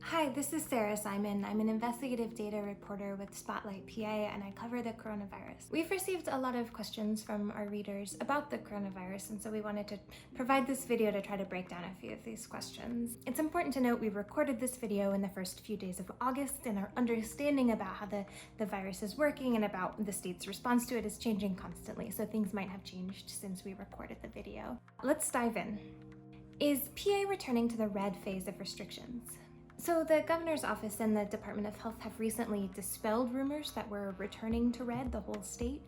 Hi, this is Sara Simon. I'm an investigative data reporter with Spotlight PA, and I cover the coronavirus. We've received a lot of questions from our readers about the coronavirus, and so we wanted to provide this video to try to break down a few of these questions. It's important to note we recorded this video in the first few days of August, and our understanding about how the virus is working and about the state's response to it is changing constantly, so things might have changed since we recorded the video. Let's dive in. Is PA returning to the red phase of restrictions? So the governor's office and the Department of Health have recently dispelled rumors that we're returning to red, the whole state.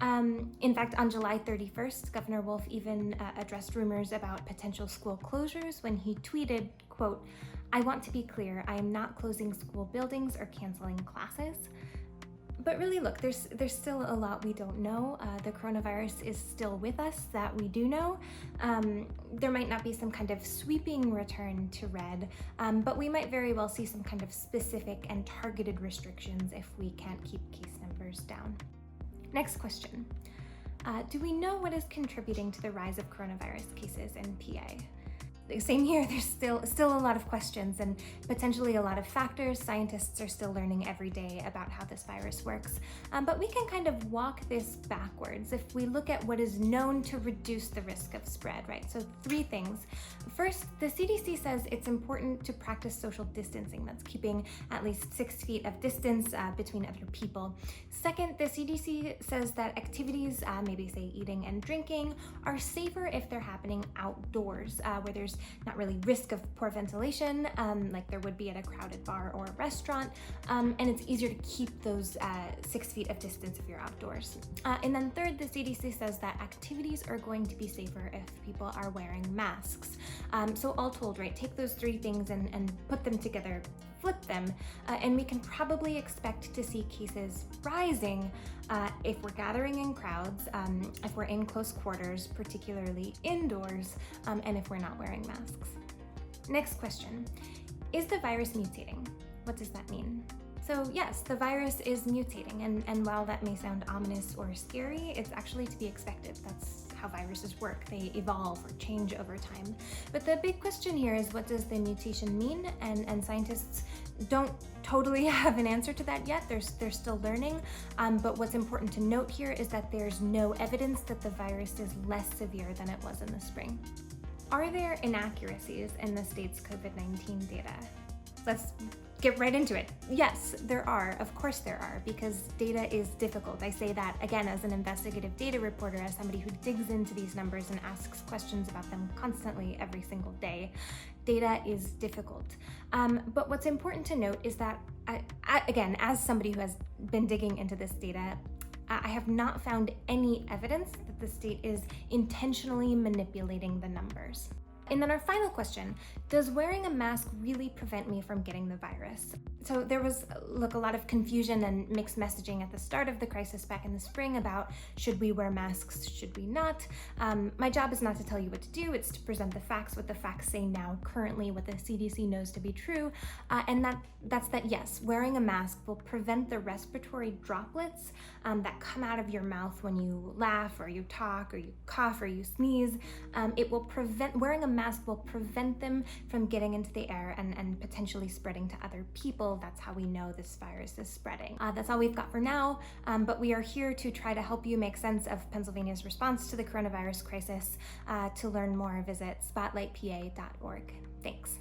In fact, on July 31st, Governor Wolf even addressed rumors about potential school closures when he tweeted, quote, "I want to be clear, I am not closing school buildings or canceling classes." But really, look, there's still a lot we don't know. The coronavirus is still with us, that we do know. There might not be some kind of sweeping return to red, but we might very well see some kind of specific and targeted restrictions if we can't keep case numbers down. Next question. Do we know what is contributing to the rise of coronavirus cases in PA? Same here, there's still a lot of questions and potentially a lot of factors. Scientists are still learning every day about how this virus works, but we can kind of walk this backwards if we look at what is known to reduce the risk of spread, right? So 3 things. First, the CDC says it's important to practice social distancing. That's keeping at least 6 feet of distance between other people. Second, the CDC says that activities, maybe say eating and drinking, are safer if they're happening outdoors, where there's not really risk of poor ventilation, like there would be at a crowded bar or a restaurant, and it's easier to keep those 6 feet of distance if you're outdoors. And then third, the CDC says that activities are going to be safer if people are wearing masks. So all told, right, take those 3 things and put them together, flip them, and we can probably expect to see cases rising if we're gathering in crowds, if we're in close quarters, particularly indoors, and if we're not wearing masks. Next question. Is the virus mutating? What does that mean? So yes, the virus is mutating, and while that may sound ominous or scary, it's actually to be expected. That's how viruses work. They evolve or change over time. But the big question here is, what does the mutation mean? And scientists don't totally have an answer to that yet. They're still learning. But what's important to note here is that there's no evidence that the virus is less severe than it was in the spring. Are there inaccuracies in the state's COVID-19 data? Let's get right into it. Yes, there are. Of course there are, because data is difficult. I say that, again, as an investigative data reporter, as somebody who digs into these numbers and asks questions about them constantly every single day. Data is difficult. But what's important to note is that, again, as somebody who has been digging into this data, I have not found any evidence that the state is intentionally manipulating the numbers. And then our final question, does wearing a mask really prevent me from getting the virus? So there was, a lot of confusion and mixed messaging at the start of the crisis back in the spring about should we wear masks, should we not? My job is not to tell you what to do, it's to present the facts, what the facts say now, currently, what the CDC knows to be true, and that's that yes, wearing a mask will prevent the respiratory droplets that come out of your mouth when you laugh or you talk or you cough or you sneeze. Wearing a mask will prevent them from getting into the air and potentially spreading to other people. That's how we know this virus is spreading. That's all we've got for now, but we are here to try to help you make sense of Pennsylvania's response to the coronavirus crisis. To learn more, visit spotlightpa.org. Thanks.